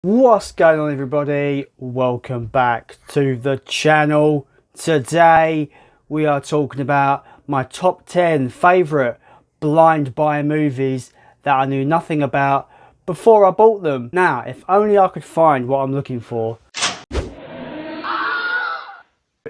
What's going on, everybody? Welcome back to the channel. Today we are talking about my top 10 favourite blind buy movies that I knew nothing about before I bought them. Now, if only I could find what I'm looking for.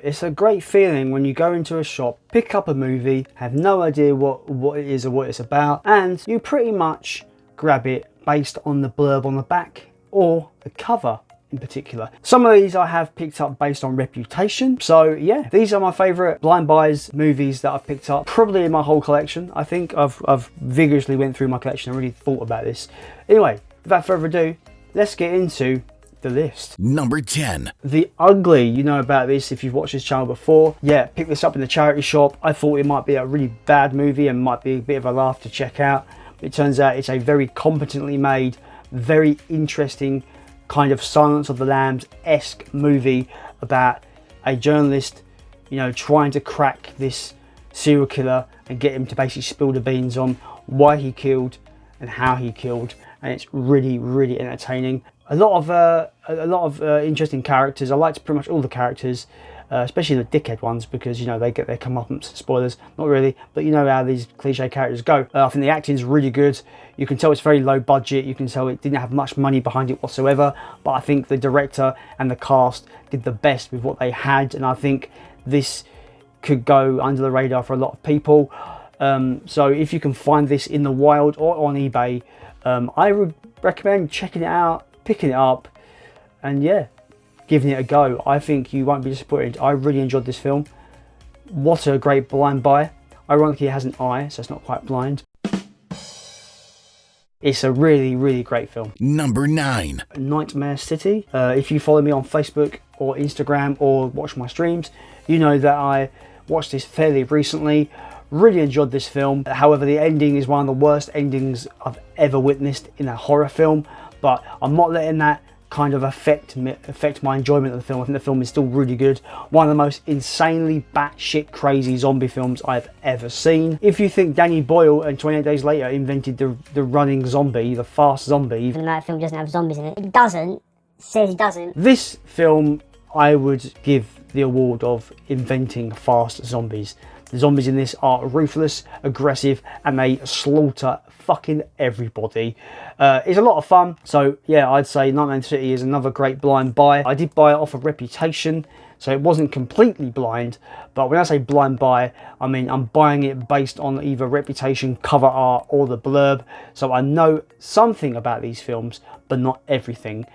It's a great feeling when you go into a shop, pick up a movie, have no idea what it is or what it's about, and you pretty much grab it based on the blurb on the back or the cover in particular. Some of these I have picked up based on reputation. So yeah, these are my favourite blind buys movies that I've picked up probably in my whole collection. I think I've vigorously went through my collection and really thought about this. Anyway, without further ado, let's get into the list. Number 10. The Ugly. You know about this if you've watched this channel before. Yeah, picked this up in the charity shop. I thought it might be a really bad movie and might be a bit of a laugh to check out. It turns out it's a very competently made, very interesting kind of Silence of the Lambs-esque movie about a journalist, you know, trying to crack this serial killer and get him to basically spill the beans on why he killed and how he killed. And it's really, really entertaining. A lot of interesting characters. I liked pretty much all the characters, especially the dickhead ones, because you know they get their comeuppance. Spoilers, not really, but you know how these cliche characters go. I think the acting is really good. You can tell it's very low budget. You can tell it didn't have much money behind it whatsoever. But I think the director and the cast did the best with what they had, and I think this could go under the radar for a lot of people. So if you can find this in the wild or on eBay, I would recommend checking it out, picking it up, and yeah, giving it a go. I think you won't be disappointed. I really enjoyed this film. What a great blind buy. Ironically, it has an eye, so it's not quite blind. It's a really, really great film. Number 9. Nightmare City. If you follow me on Facebook or Instagram or watch my streams, you know that I watched this fairly recently. Really enjoyed this film. However, the ending is one of the worst endings I've ever witnessed in a horror film, but I'm not letting that kind of affect my enjoyment of the film. I think the film is still really good. One of the most insanely batshit crazy zombie films I've ever seen. If you think Danny Boyle and 28 Days Later invented the running zombie, the fast zombie, and that film doesn't have zombies in it. It doesn't. Says it doesn't. This film, I would give the award of inventing fast zombies. The zombies in this are ruthless, aggressive, and they slaughter fucking everybody. It's a lot of fun. So yeah, I'd say Nightmare City is another great blind buy. I did buy it off of reputation, so it wasn't completely blind. But when I say blind buy, I mean I'm buying it based on either reputation, cover art, or the blurb. So I know something about these films, but not everything.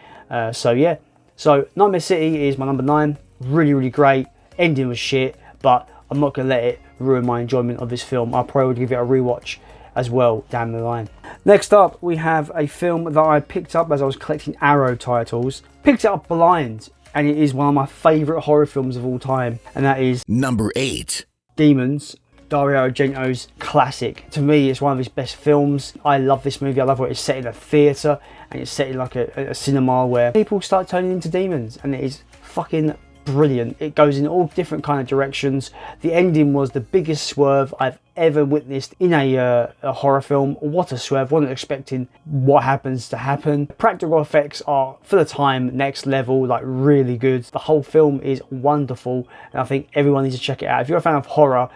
So yeah. So Nightmare City is my number 9. Really, really great. Ending was shit, but I'm not going to let it ruin my enjoyment of this film. I'll probably give it a rewatch as well down the line. Next up, we have a film that I picked up as I was collecting Arrow titles. Picked it up blind, and it is one of my favourite horror films of all time, and that is Number 8. Demons, Dario Argento's classic. To me, it's one of his best films. I love this movie. I love what it's set in a theatre, and it's set in like a cinema where people start turning into demons, and it is fucking brilliant. It goes in all different kind of directions. The ending was the biggest swerve I've ever witnessed in a horror film. What a swerve. Wasn't expecting what happens to happen. Practical effects are, for the time, next level, like really good. The whole film is wonderful, and I think everyone needs to check it out. If you're a fan of horror,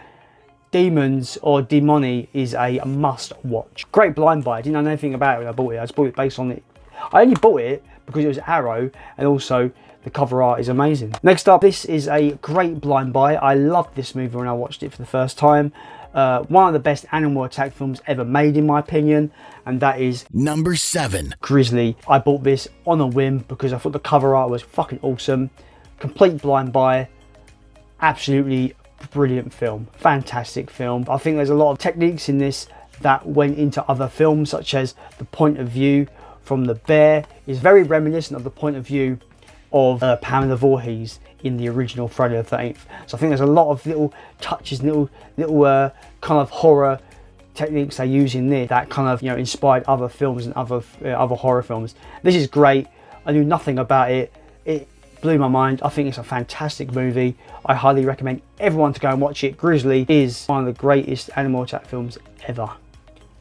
Demons or Demoni is a must watch. Great blind buy. I didn't know anything about it when I bought it. I just bought it based on it. I only bought it because it was Arrow, and also the cover art is amazing. Next up, this is a great blind buy. I loved this movie when I watched it for the first time. One of the best animal attack films ever made, in my opinion, and that is Number 7. Grizzly. I bought this on a whim because I thought the cover art was fucking awesome. Complete blind buy. Absolutely brilliant film. Fantastic film. I think there's a lot of techniques in this that went into other films, such as the point of view from the bear is very reminiscent of the point of view of Pamela Voorhees in the original Friday the 13th. So I think there's a lot of little touches, little kind of horror techniques they use in there that kind of, you know, inspired other films and other horror films. This is great. I knew nothing about it. It blew my mind. I think it's a fantastic movie. I highly recommend everyone to go and watch it. Grizzly is one of the greatest animal attack films ever.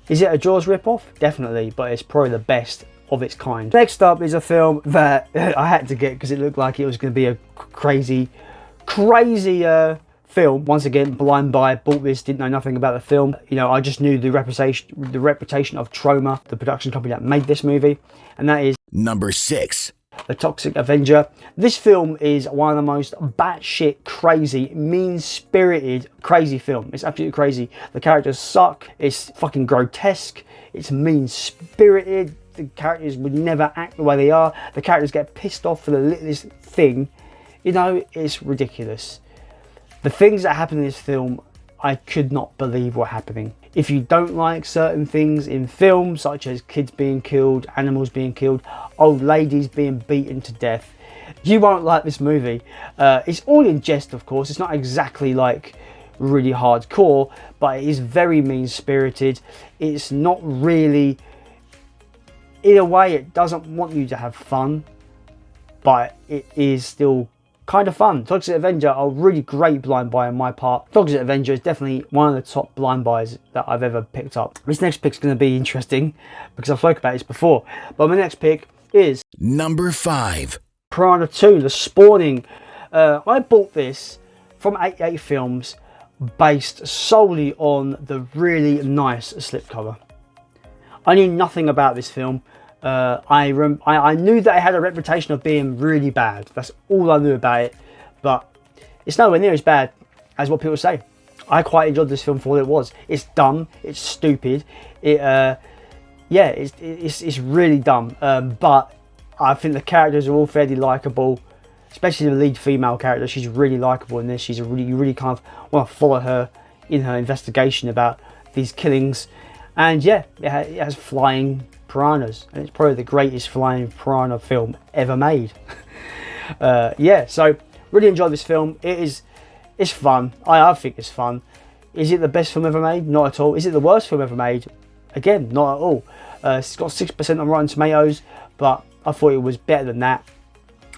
Is it a Jaws ripoff? Definitely, but it's probably the best of its kind. Next up is a film that I had to get because it looked like it was going to be a crazy film. Once again, blind buy, bought this, didn't know nothing about the film. You know, I just knew the reputation of Troma, the production company that made this movie, and that is Number 6. The Toxic Avenger. This film is one of the most batshit crazy, mean-spirited, crazy film. It's absolutely crazy. The characters suck. It's fucking grotesque. It's mean-spirited. The characters would never act the way they are. The characters get pissed off for the littlest thing. You know, it's ridiculous. The things that happen in this film, I could not believe were happening. If you don't like certain things in films, such as kids being killed, animals being killed, old ladies being beaten to death, you won't like this movie. It's all in jest, of course. It's not exactly like really hardcore, but it is very mean-spirited. It's not really, in a way, it doesn't want you to have fun, but it is still kind of fun. Toxic Avenger, a really great blind buy on my part. Toxic Avenger is definitely one of the top blind buys that I've ever picked up. This next pick is going to be interesting because I've spoken about this before. But my next pick is Number 5. Piranha 2, The Spawning. I bought this from 88 Films based solely on the really nice slipcover. I knew nothing about this film. I knew that it had a reputation of being really bad. That's all I knew about it, but it's nowhere near as bad as what people say. I quite enjoyed this film for what it was. It's dumb, it's stupid, it's really dumb, but I think the characters are all fairly likable, especially the lead female character. She's really likable in this. You really kind of want to follow her in her investigation about these killings, and yeah, it has flying piranhas, and it's probably the greatest flying piranha film ever made. So really enjoyed this film. It's fun. I think it's fun. Is it the best film ever made? Not at all. Is it the worst film ever made? Again, not at all. It's got 6% on Rotten Tomatoes, but I thought it was better than that.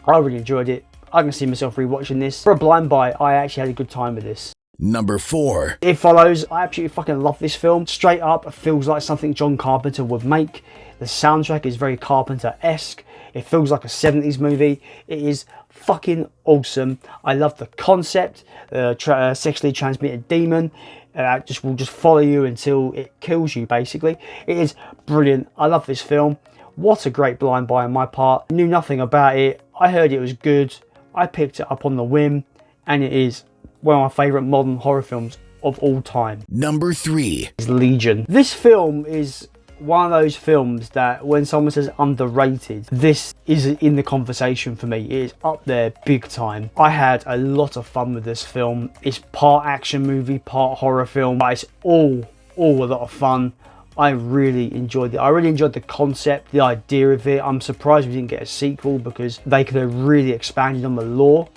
I really enjoyed it. I can see myself rewatching this. For a blind buy, I actually had a good time with this. Number 4. It Follows. I absolutely fucking love this film. Straight up, it feels like something John Carpenter would make. The soundtrack is very Carpenter-esque. It feels like a 70s movie. It is fucking awesome. I love the concept. Sexually transmitted demon will just follow you until it kills you, basically. It is brilliant. I love this film. What a great blind buy on my part. Knew nothing about it. I heard it was good. I picked it up on the whim, and it is one of my favourite modern horror films of all time. Number 3. Is Legion. This film is one of those films that when someone says underrated, this is in the conversation for me. It is up there big time. I had a lot of fun with this film. It's part action movie, part horror film, but it's all a lot of fun. I really enjoyed it. I really enjoyed the concept, the idea of it. I'm surprised we didn't get a sequel because they could have really expanded on the lore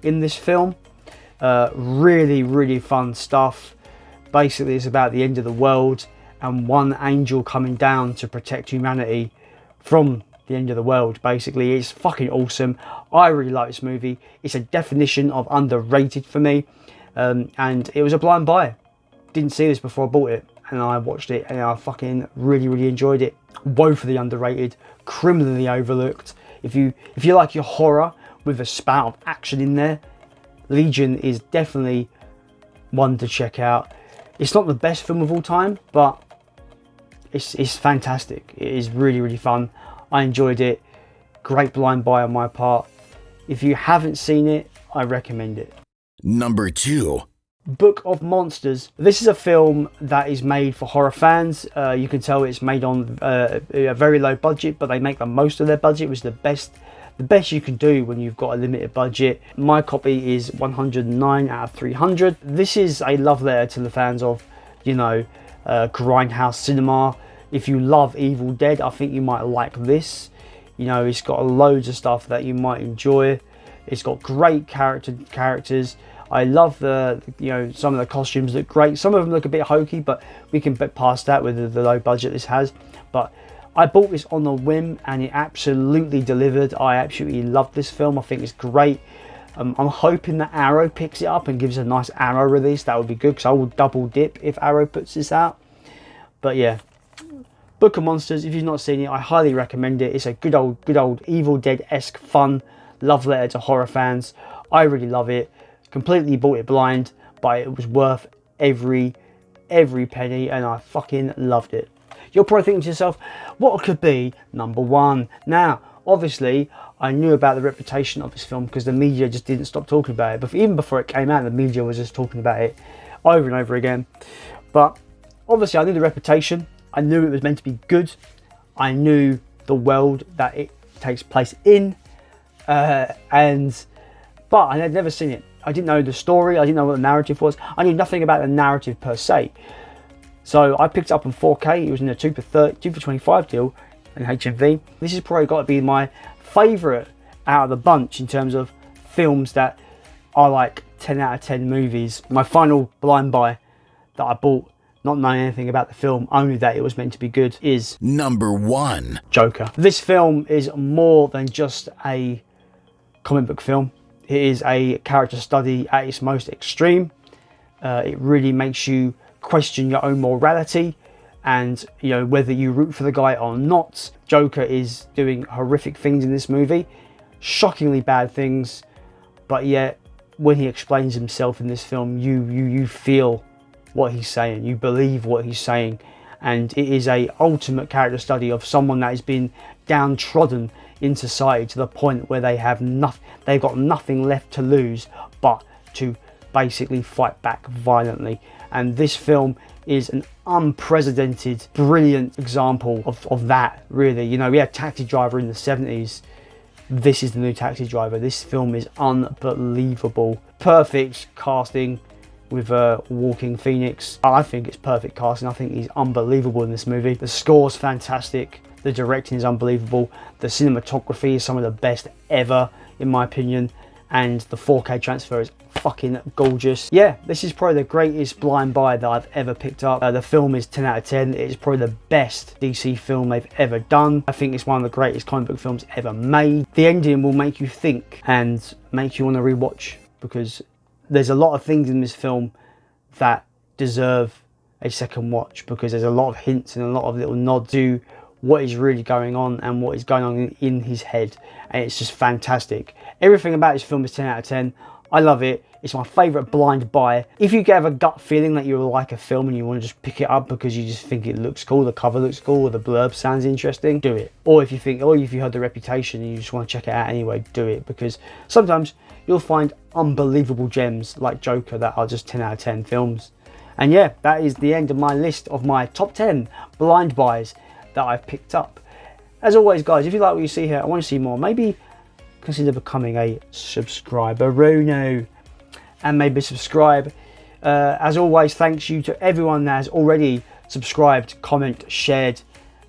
in this film. Really fun stuff. Basically, it's about the end of the world and one angel coming down to protect humanity from the end of the world. Basically, it's fucking awesome. I really like this movie. It's a definition of underrated for me, and it was a blind buy. Didn't see this before I bought it, and I watched it, and I fucking really enjoyed it. Woefully underrated, criminally overlooked. If you like your horror with a spout of action in there, Legion is definitely one to check out. It's not the best film of all time, but it's fantastic. It is really fun. I enjoyed it. Great blind buy on my part. If you haven't seen it, I recommend it. Number 2. Book of Monsters. This is a film that is made for horror fans. You can tell it's made on a very low budget, but they make the most of their budget, which is the best you can do when you've got a limited budget. My copy is 109 out of 300. This is a love letter to the fans of, grindhouse cinema. If you love Evil Dead, I think you might like this. It's got loads of stuff that you might enjoy. It's got great characters. I love some of the costumes look great. Some of them look a bit hokey, but we can get past that with the low budget this has. But I bought this on the whim, and it absolutely delivered. I absolutely love this film. I think it's great. I'm hoping that Arrow picks it up and gives a nice Arrow release. That would be good, because I will double dip if Arrow puts this out. But yeah, Book of Monsters, if you've not seen it, I highly recommend it. It's a good old Evil Dead-esque fun love letter to horror fans. I really love it. Completely bought it blind, but it was worth every penny, and I fucking loved it. You're probably thinking to yourself, what could be number one? Now, obviously, I knew about the reputation of this film because the media just didn't stop talking about it. But even before it came out, the media was just talking about it over and over again. But obviously, I knew the reputation. I knew it was meant to be good. I knew the world that it takes place in. But I had never seen it. I didn't know the story. I didn't know what the narrative was. I knew nothing about the narrative per se. So I picked it up in 4K. It was in a 2 for 25 deal in HMV. This has probably got to be my favourite out of the bunch in terms of films that are like 10 out of 10 movies. My final blind buy that I bought, not knowing anything about the film, only that it was meant to be good, is Number 1. Joker. This film is more than just a comic book film. It is a character study at its most extreme. It really makes you question your own morality and, you know, whether you root for the guy or not. Joker is doing horrific things in this movie, shockingly bad things, but yet when he explains himself in this film, you feel what he's saying, you believe what he's saying, and it is a ultimate character study of someone that has been downtrodden in society to the point where they've got nothing left to lose but to basically fight back violently. And this film is an unprecedented, brilliant example of that, really. You know, we had Taxi Driver in the 70s. This is the new Taxi Driver. This film is unbelievable. Perfect casting with Walking Phoenix. I think it's perfect casting. I think he's unbelievable in this movie. The score's fantastic. The directing is unbelievable. The cinematography is some of the best ever, in my opinion. And the 4K transfer is fucking gorgeous. Yeah, this is probably the greatest blind buy that I've ever picked up. The film is 10 out of 10. It is probably the best DC film they've ever done. I think it's one of the greatest comic book films ever made. The ending will make you think and make you want to rewatch, because there's a lot of things in this film that deserve a second watch, because there's a lot of hints and a lot of little nods to what is really going on and what is going on in his head, and it's just fantastic. Everything about this film is 10 out of 10. I love it. It's my favourite blind buy. If you have a gut feeling that you like a film and you want to just pick it up because you just think it looks cool, the cover looks cool, or the blurb sounds interesting, do it. Or if you think, or if you heard the reputation and you just want to check it out anyway, do it. Because sometimes you'll find unbelievable gems like Joker that are just 10 out of 10 films. And yeah, that is the end of my list of my top 10 blind buys that I've picked up. As always, guys, if you like what you see here, I want to see more, maybe consider becoming a subscriber, Bruno, and maybe subscribe. As always, thanks you to everyone that has already subscribed, comment, shared,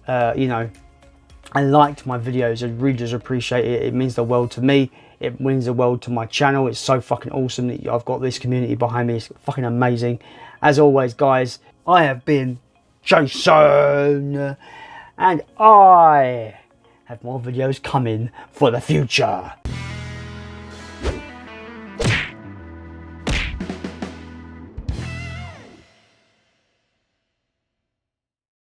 you know, and liked my videos. I really just appreciate it. It means the world to me. It means the world to my channel. It's so fucking awesome that I've got this community behind me. It's fucking amazing. As always, guys, I have been Jason, and I have more videos coming for the future.